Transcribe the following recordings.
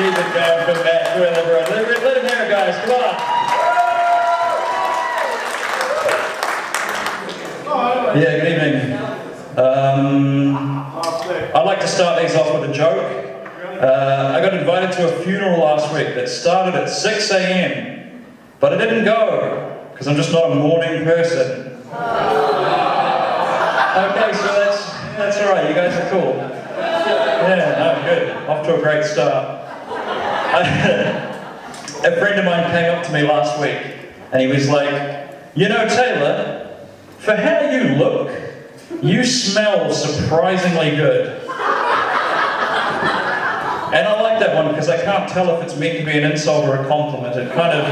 keep it going for Matt Threadwell. Let him hear it, guys. Come on. Yeah, good evening. I'd like to start these off with a joke. I got invited to a funeral last week that started at 6 a.m. but I didn't go because I'm just not a morning person. Okay, so that's all right. You guys are cool. Yeah, no, good. Off to a great start. A friend of mine came up to me last week and he was like, "You know, Taylor, for how you look, you smell surprisingly good." And I like that one because I can't tell if it's meant to be an insult or a compliment. It kind of,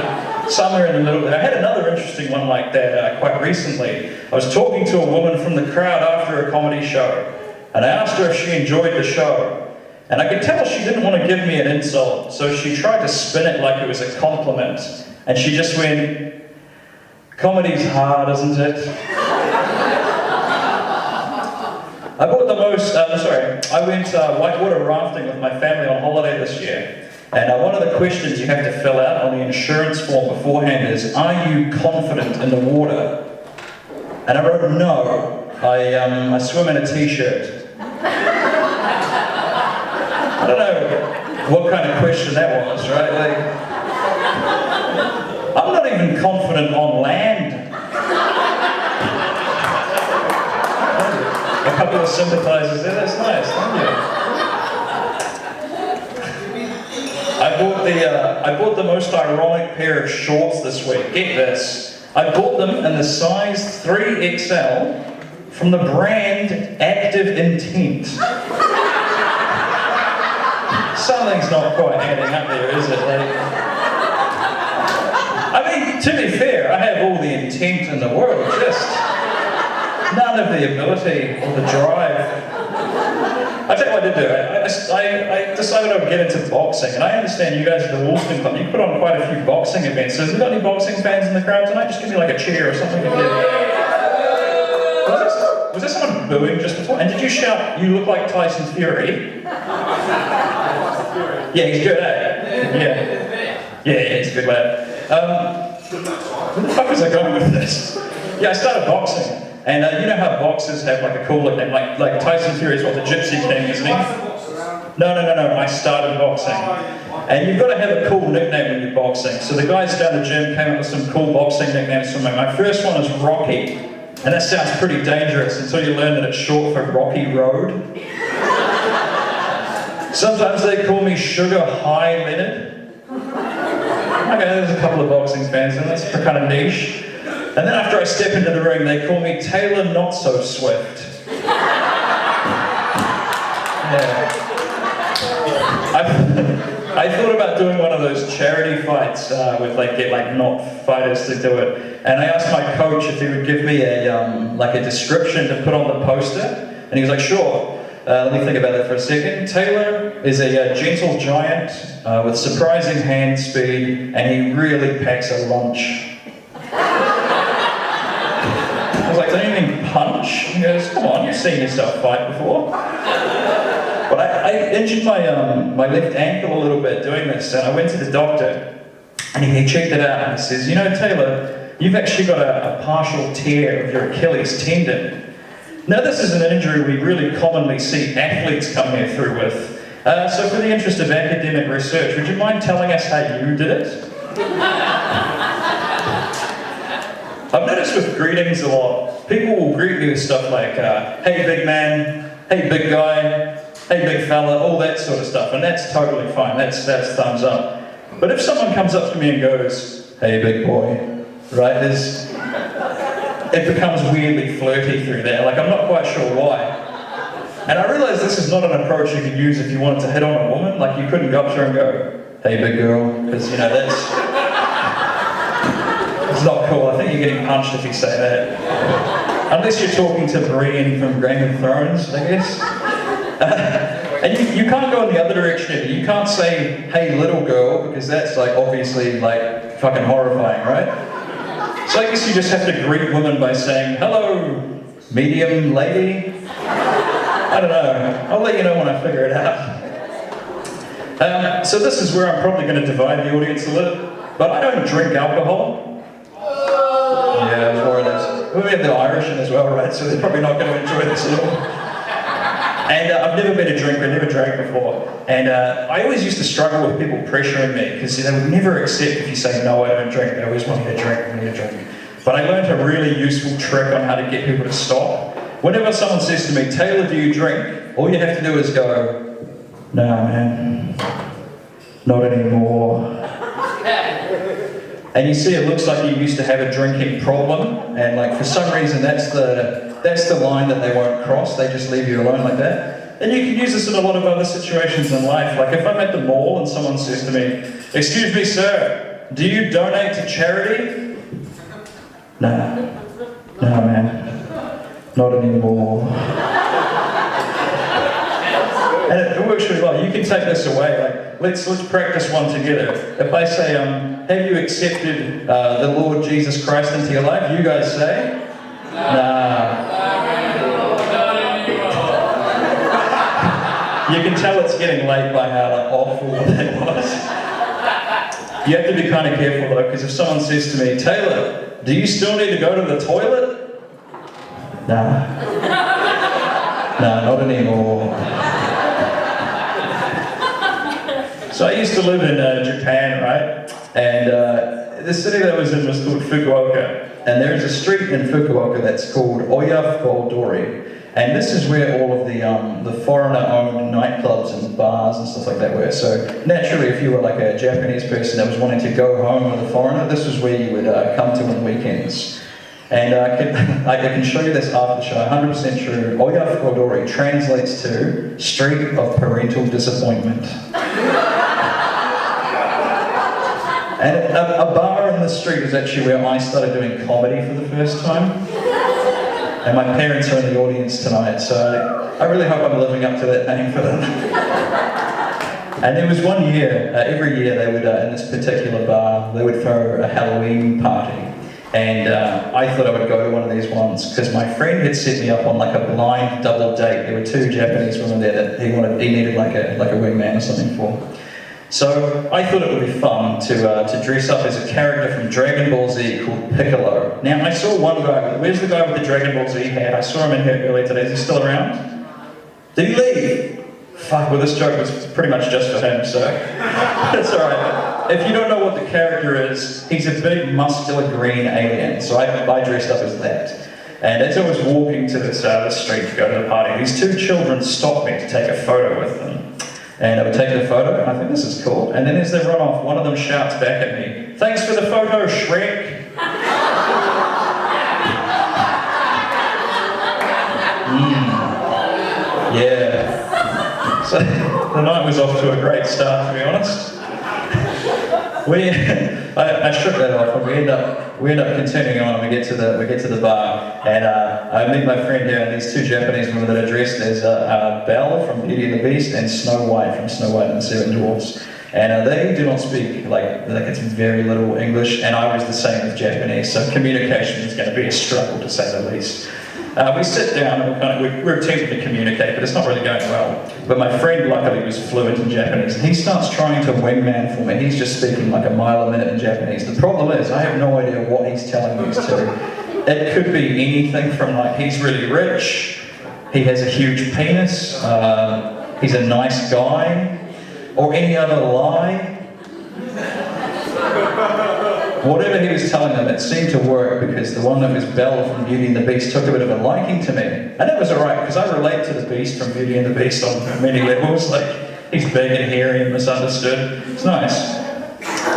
somewhere in the middle there. I had another interesting one like that quite recently. I was talking to a woman from the crowd after a comedy show, and I asked her if she enjoyed the show. And I could tell she didn't want to give me an insult, so she tried to spin it like it was a compliment. And she just went, "Comedy's hard, isn't it?" I bought the most, I went whitewater rafting with my family on holiday this year. And one of the questions you have to fill out on the insurance form beforehand is, "Are you confident in the water?" And I wrote, "No, I swim in a t-shirt." I don't know what kind of question that was, right? Like, I'm not even confident on land. A couple of sympathizers there, that's nice, thank you. I bought the most ironic pair of shorts this week. Get this. I bought them in the size 3XL from the brand Active Intent. Something's not quite adding up there, is it? Like, I mean, to be fair, I have all the intent in the world, just none of the ability or the drive. I tell you what I did do. I decided I would get into boxing, and I understand you guys at the Woolston Club, you put on quite a few boxing events. So have we got any boxing fans in the crowd tonight? Just give me like a cheer or something. Was there someone booing just before? And did you shout, "You look like Tyson Fury"? Yeah, he's good, eh? Yeah, he's a good lad. Where the fuck was I going with this? Yeah, I started boxing. And you know how boxers have like a cool nickname, like Tyson Fury is what, the Gypsy King, isn't he? No, I started boxing. And you've got to have a cool nickname when you're boxing. So the guys down the gym came up with some cool boxing nicknames for me. My first one is Rocky. And that sounds pretty dangerous until you learn that it's short for Rocky Road. Sometimes they call me Sugar High Leonard. Okay, there's a couple of boxing fans and that's kind of niche. And then after I step into the ring, they call me Taylor Not So Swift. Yeah. I thought about doing one of those charity fights get not fighters to do it. And I asked my coach if he would give me a description to put on the poster. And he was like, "Sure. Let me think about that for a second. Taylor is a gentle giant with surprising hand speed, and he really packs a lunch." I was like, "Don't you mean punch?" He goes, "Come on, you've seen yourself fight before." But I injured my left ankle a little bit doing this, and I went to the doctor, and he checked it out, and he says, "You know, Taylor, you've actually got a partial tear of your Achilles tendon." Now, this is an injury we really commonly see athletes come here through with. So for the interest of academic research, would you mind telling us how you did it? I've noticed with greetings a lot, people will greet me with stuff like, "Hey big man," "Hey big guy," "Hey big fella," all that sort of stuff, and that's totally fine, that's thumbs up. But if someone comes up to me and goes, "Hey big boy," right, it becomes weirdly flirty through there, like I'm not quite sure why. And I realise this is not an approach you could use if you wanted to hit on a woman, like you couldn't go up to her and go, "Hey big girl," because you know, it's not cool. I think you're getting punched if you say that. Unless you're talking to Brienne from Game of Thrones, I guess. And you can't go in the other direction either. You can't say, "Hey little girl," because that's like obviously like fucking horrifying, right? So I guess you just have to greet women by saying, "Hello, medium lady." I don't know. I'll let you know when I figure it out. So this is where I'm probably going to divide the audience a little, but I don't drink alcohol. Yeah, that's where it is. We have the Irish in as well, right? So they're probably not going to enjoy this at all. And I've never been a drinker, never drank before. And I always used to struggle with people pressuring me, because they would never accept if you say, no, I don't drink. They always want me to drink, want me to drink. But I learned a really useful trick on how to get people to stop. Whenever someone says to me, Taylor, do you drink? All you have to do is go, no, man, not anymore. And you see, it looks like you used to have a drinking problem, and like for some reason that's the line that they won't cross. They just leave you alone like that. And you can use this in a lot of other situations in life. Like if I'm at the mall and someone says to me, excuse me, sir, do you donate to charity? No, man, not anymore. And it works really well. You can take this away. Like, let's practice one together. If I say, have you accepted the Lord Jesus Christ into your life? You guys say, nah. You can tell it's getting late by how awful that was. You have to be kind of careful though, because if someone says to me, Taylor, do you still need to go to the toilet? Nah. Nah, not anymore. So I used to live in Japan, right? And the city that I was in was called Fukuoka. And there is a street in Fukuoka that's called Oyakodori. And this is where all of the foreigner-owned nightclubs and bars and stuff like that were. So naturally, if you were like a Japanese person that was wanting to go home with a foreigner, this was where you would come to on weekends. And I can show you this after the show, 100% true. Oyakodori translates to Street of Parental Disappointment. And a bar in the street is actually where I started doing comedy for the first time. And my parents are in the audience tonight, so I really hope I'm living up to that name for them. And there was one year, every year they would, in this particular bar, they would throw a Halloween party. And I thought I would go to one of these ones, because my friend had set me up on like a blind double date. There were two Japanese women there that he needed like a wingman or something for. So I thought it would be fun to dress up as a character from Dragon Ball Z called Piccolo. Now I saw one guy, where's the guy with the Dragon Ball Z hat? I saw him in here earlier today, is he still around? Did he leave? Fuck, well this joke was pretty much just for him, so that's alright. If you don't know what the character is, he's a big muscular green alien, so I dressed up as that. And as I was walking to this street to go to the party, these two children stopped me to take a photo with them. And I would take the photo, and I think this is cool. And then as they run off, one of them shouts back at me, "Thanks for the photo, Shrek." Yeah. So the night was off to a great start, to be honest. I shook that off, and we end up continuing on. We get to the bar, and I meet my friend here, and these two Japanese women that are dressed as Belle from Beauty and the Beast and Snow White from Snow White and the Seven Dwarfs. And they do not speak like it's very little English, and I was the same with Japanese, so communication is going to be a struggle to say the least. We sit down and we're attempting to communicate, but it's not really going well. But my friend luckily was fluent in Japanese, and he starts trying to wingman for me. He's just speaking like a mile a minute in Japanese. The problem is, I have no idea what he's telling me to. It could be anything from like, he's really rich, he has a huge penis, he's a nice guy, or any other lie. Whatever he was telling them, it seemed to work, because the one that was Belle from Beauty and the Beast took a bit of a liking to me. And that was alright, because I relate to the Beast from Beauty and the Beast on many levels. Like, he's big and hairy and misunderstood. It's nice.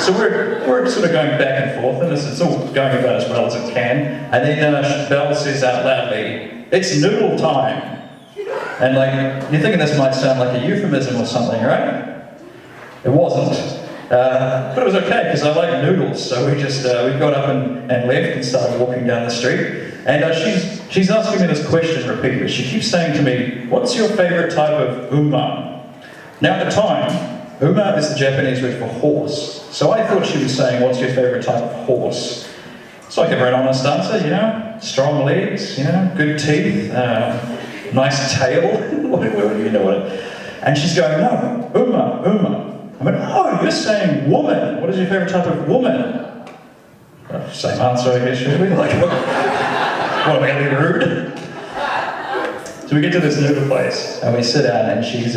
So we're sort of going back and forth, and it's all going about as well as it can. And then Belle says out loudly, "It's noodle time." And like, you're thinking this might sound like a euphemism or something, right? It wasn't. But it was okay, because I like noodles, so we got up and left and started walking down the street. And she's asking me this question repeatedly. She keeps saying to me, "What's your favourite type of uma?" Now at the time, uma is the Japanese word for horse. So I thought she was saying, "What's your favourite type of horse?" So I gave her an honest answer, you know, strong legs, you know, good teeth, nice tail. What do you know what? And she's going, no, Uma. I went, oh, you're saying woman. What is your favourite type of woman? Same answer, I guess, should we? Like, what am I going to be rude? So we get to this noodle place, and we sit down, and she's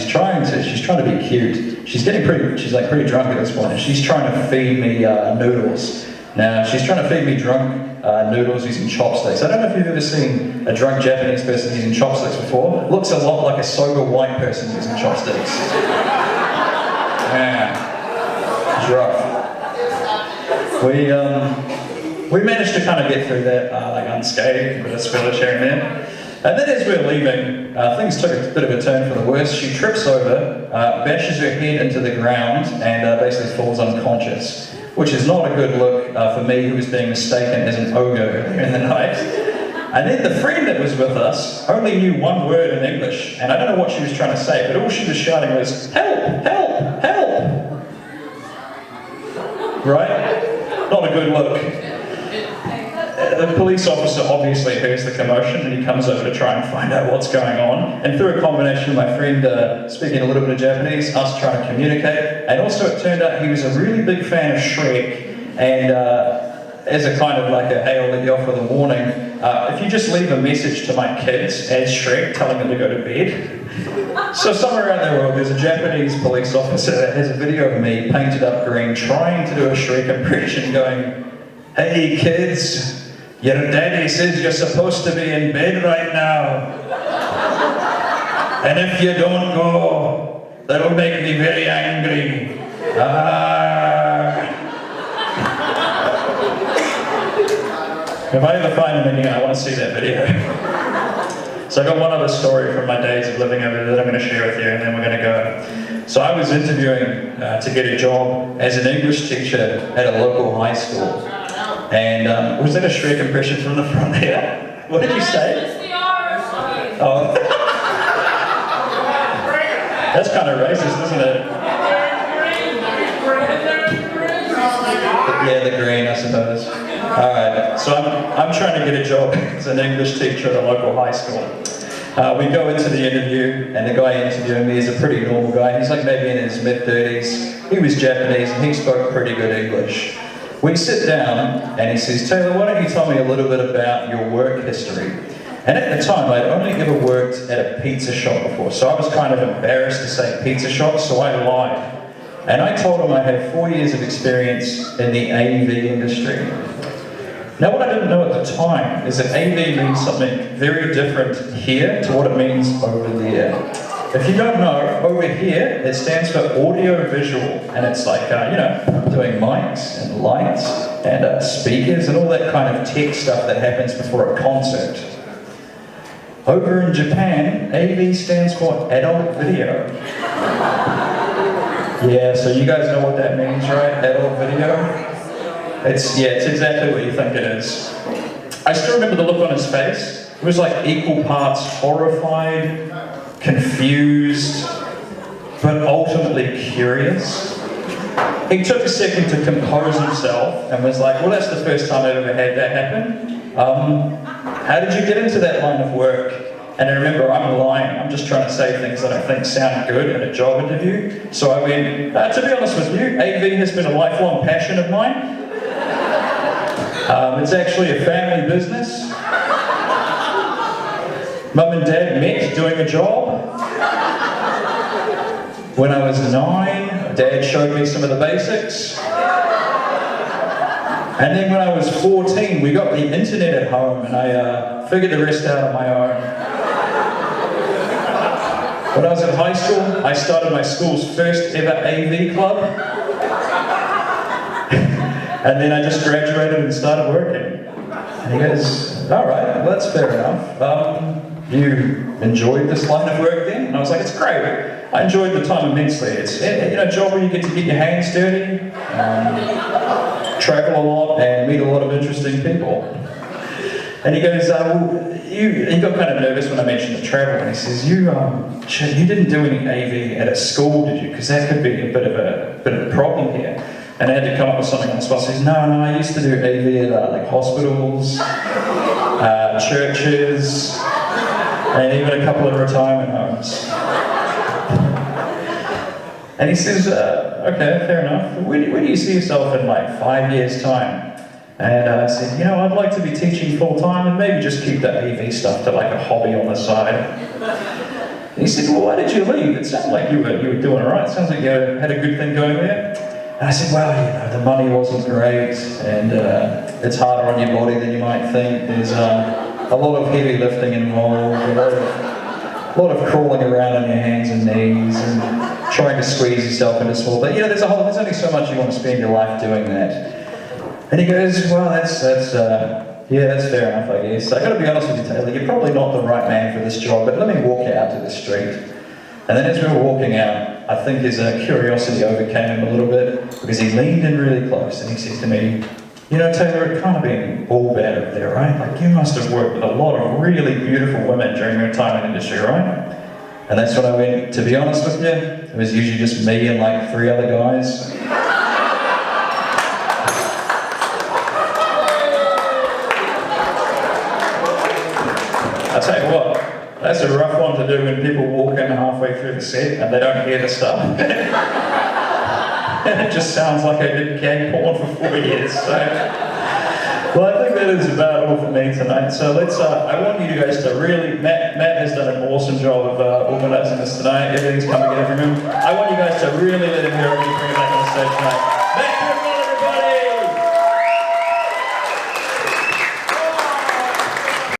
trying to be cute. She's pretty drunk at this point, and she's trying to feed me noodles. Now, she's trying to feed me drunk noodles using chopsticks. I don't know if you've ever seen a drunk Japanese person using chopsticks before. It looks a lot like a sober white person using chopsticks. Yeah, it's rough. We managed to kind of get through that like unscathed, with a spillage here and there. And then as we were leaving, things took a bit of a turn for the worse. She trips over, bashes her head into the ground, and basically falls unconscious, which is not a good look for me, who was being mistaken as an ogre earlier in the night. And then the friend that was with us only knew one word in English, and I don't know what she was trying to say, but all she was shouting was, help, help, help! Right? Not a good look. The police officer obviously hears the commotion, and he comes over to try and find out what's going on. And through a combination of my friend speaking a little bit of Japanese, us trying to communicate, and also it turned out he was a really big fan of Shrek, and as a kind of like a, hey, I'll let you off with a warning, if you just leave a message to my kids as Shrek telling them to go to bed. So somewhere around the world there's a Japanese police officer that has a video of me painted up green trying to do a Shrek impression going, hey kids, your daddy says you're supposed to be in bed right now. And if you don't go, that'll make me very angry. If I ever find him again, I want to see that video. So I got one other story from my days of living over there that I'm going to share with you, and then we're going to go. So I was interviewing to get a job as an English teacher at a local high school. And was that a Shrek impression from the front there? What did you say? Oh. That's kind of racist, isn't it? Yeah, the green, I suppose. Alright, so I'm trying to get a job as an English teacher at a local high school. We go into the interview, and the guy interviewing me is a pretty normal guy. He's like maybe in his mid-30s. He was Japanese, and he spoke pretty good English. We sit down, and he says, Taylor, why don't you tell me a little bit about your work history? And at the time, I'd only ever worked at a pizza shop before, so I was kind of embarrassed to say pizza shop, so I lied. And I told him I had 4 years of experience in the AV industry. Now, what I didn't know at the time is that AV means something very different here to what it means over there. If you don't know, over here, it stands for audio-visual, and it's like, doing mics and lights and speakers and all that kind of tech stuff that happens before a concert. Over in Japan, AV stands for adult video. Yeah, so you guys know what that means, right? Adult video? It's exactly what you think it is. I still remember the look on his face. It was like equal parts horrified, confused, but ultimately curious. He took a second to compose himself and was like, well, that's the first time I've ever had that happen. How did you get into that line of work? And I remember, I'm lying. I'm just trying to say things that I think sound good in a job interview. So I went, to be honest with you, AV has been a lifelong passion of mine. It's actually a family business. Mum and Dad met doing a job. When I was 9, Dad showed me some of the basics. And then when I was 14, we got the internet at home, and I figured the rest out on my own. When I was in high school, I started my school's first ever AV club. And then I just graduated and started working. And he goes, all right, well, that's fair enough. You enjoyed this line of work then? And I was like, it's great. I enjoyed the time immensely. It's a job where you get to get your hands dirty, travel a lot, and meet a lot of interesting people. And he goes, he got kind of nervous when I mentioned the travel, and he says, you didn't do any AV at a school, did you? Because that could be a bit of a problem here. And I had to come up with something on the spot. He says, no, I used to do AV at like hospitals, churches, and even a couple of retirement homes. And he says, okay, fair enough. Where do you see yourself in like 5 years' time? And I said, you know, I'd like to be teaching full-time and maybe just keep the AV stuff to like a hobby on the side. And he said, well, why did you leave? It sounded like you were doing all right. It sounds like you had a good thing going there. And I said, well, you know, the money wasn't great, and it's harder on your body than you might think. There's a lot of heavy lifting involved, a lot of crawling around on your hands and knees, and trying to squeeze yourself into small. But you know, there's only so much you want to spend your life doing that. And he goes, well, that's fair enough, I guess. I got to be honest with you, Taylor, you're probably not the right man for this job, but let me walk you out to the street. And then as we were walking out, I think his curiosity overcame him a little bit, because he leaned in really close and he said to me, you know, Taylor, it can't have been all bad up there, right? Like, you must have worked with a lot of really beautiful women during your time in the industry, right? And that's when I went, to be honest with you, it was usually just me and like 3 other guys. I'll tell you what, that's a rough one to do when people walk in halfway through the set and they don't hear the stuff. And it just sounds like I did gay porn for 4 years. So, well, I think that is about all for me tonight. So I want you guys to really, Matt has done an awesome job of organising this tonight. Everything's coming together from him. I want you guys to really let him hear it when you bring it back on the stage tonight. Matt